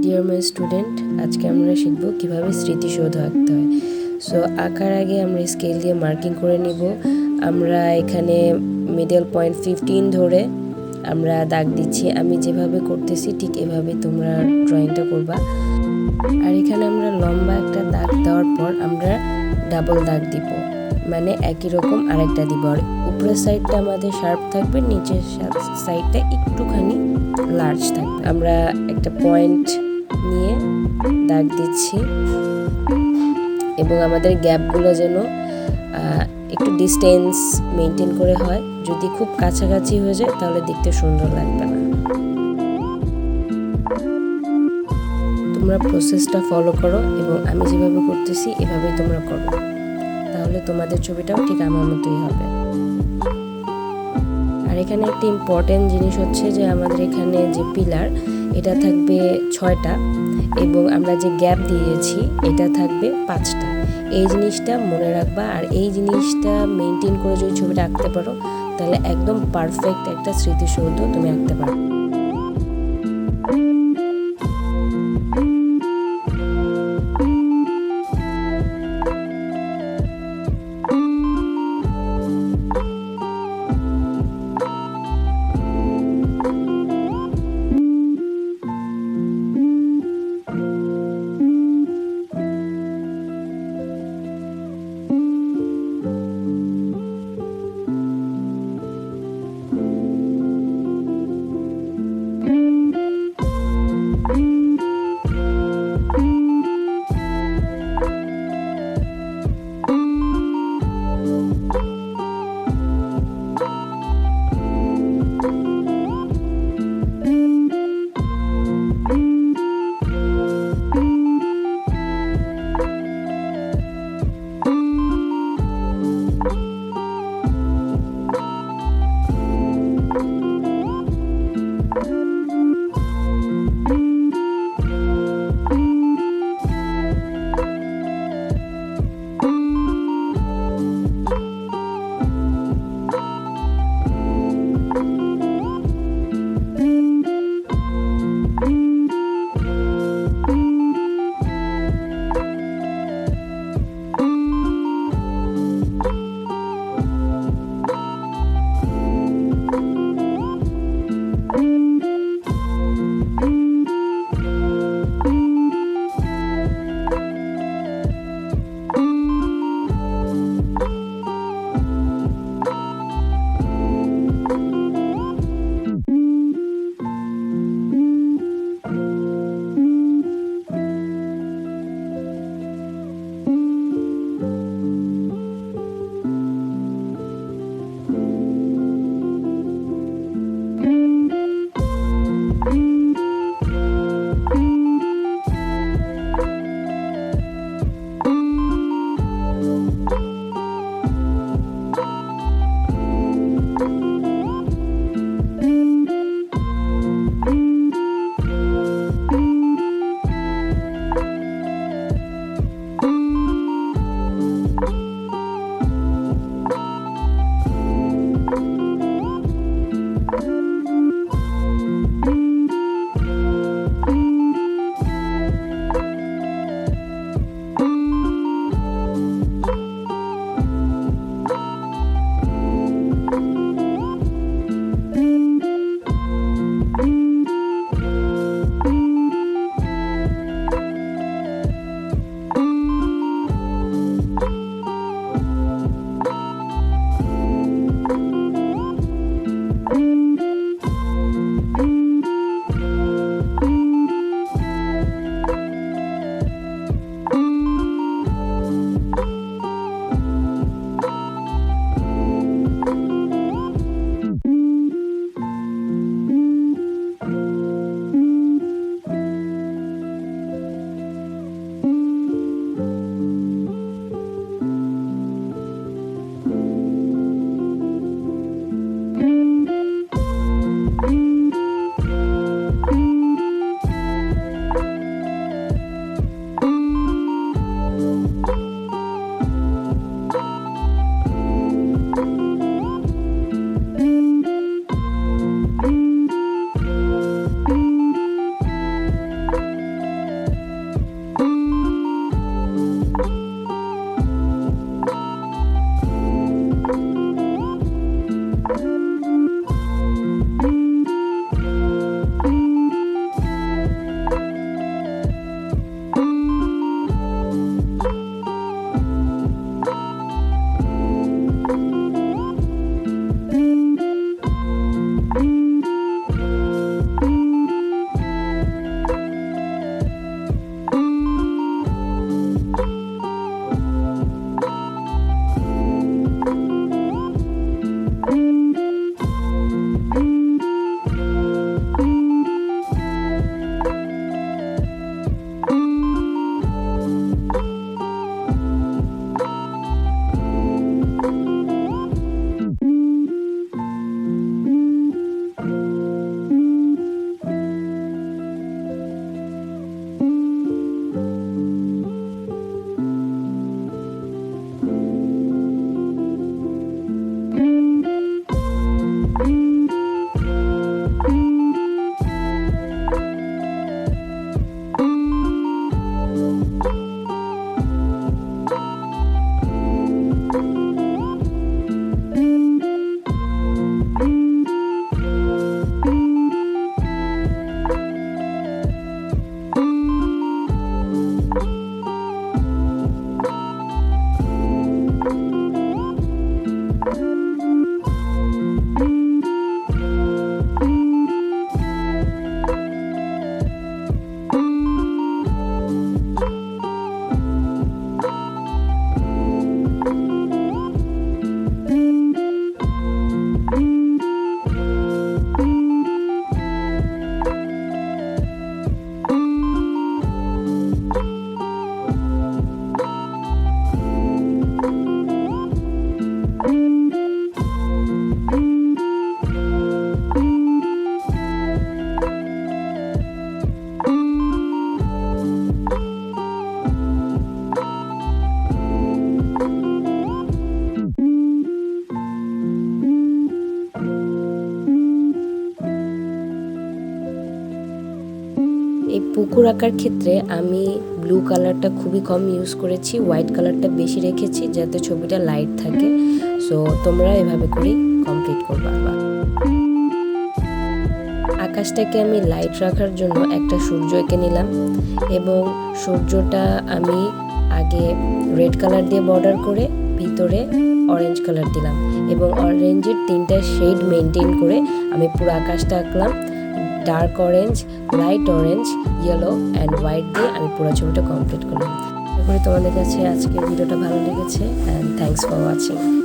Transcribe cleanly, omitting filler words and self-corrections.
Dear my student, আজকে আমরা শিখব কিভাবে স্মৃতিসৌধ আঁকতে হয়। সো আঁকার আগে আমরা স্কেল দিয়ে মার্কিং করে নিব। আমরা এখানে মিডল পয়েন্ট 15 ধরে আমরা দাগ দিচ্ছি। আমি যেভাবে করতেছি ঠিক এভাবে তোমরা ড্রয়িংটা করবা। আর এখানে আমরা লম্বা একটা দাগ দেওয়ার পর আমরা ডাবল দাগ দিব, মানে একই রকম আরেকটা দিব। আর উপরের সাইডটা আমাদের শার্প থাকবে, নিচের সাইডটা একটুখানি লার্জ থাকবে। আমরা একটা পয়েন্ট নিয়ে দাগ দিচ্ছি এবং আমাদের গ্যাপগুলো যেন একটু ডিস্টেন্স মেনটেন করে হয়। যদি খুব কাছাকাছি হয়ে যায় তাহলে দেখতে সুন্দর লাগবে না। তোমরা প্রসেসটা ফলো করো এবং আমি যেভাবে করতেছি এভাবেই তোমরা করো, তাহলে তোমাদের ছবিটাও ঠিক আমার মতোই হবে। আর এখানে একটা ইম্পর্টেন্ট জিনিস হচ্ছে যে আমাদের এখানে যে পিলার এটা থাকবে 6টা এবং আমরা যে গ্যাপ দিয়েছি এটা থাকবে 5টা। এই জিনিসটা মনে রাখবা। আর এই জিনিসটা মেনটেন করে যদি ছবিটা আঁকতে পারো তাহলে একদম পারফেক্ট একটা স্মৃতিসৌধ তুমি আঁকতে পারো। এই পুকুর আঁকার ক্ষেত্রে আমি ব্লু কালারটা খুবই কম ইউজ করেছি, হোয়াইট কালারটা বেশি রেখেছি যাতে ছবিটা লাইট থাকে। সো তোমরা এভাবে করেই কমপ্লিট করবা। আকাশটাকে আমি লাইট রাখার জন্য একটা সূর্য এঁকে নিলাম এবং সূর্যটা আমি আগে রেড কালার দিয়ে বর্ডার করে ভিতরে অরেঞ্জ কালার দিলাম এবং অরেঞ্জের 3টা শেড মেনটেন করে আমি পুরো আকাশটা আঁকলাম। Dark orange, light orange, yellow and white দিয়ে আমি পুরো ছবিটা কমপ্লিট করলাম। আশা করি তোমাদের কাছে আজকের ভিডিওটা ভালো লেগেছে অ্যান্ড থ্যাংকস ফর ওয়াচিং।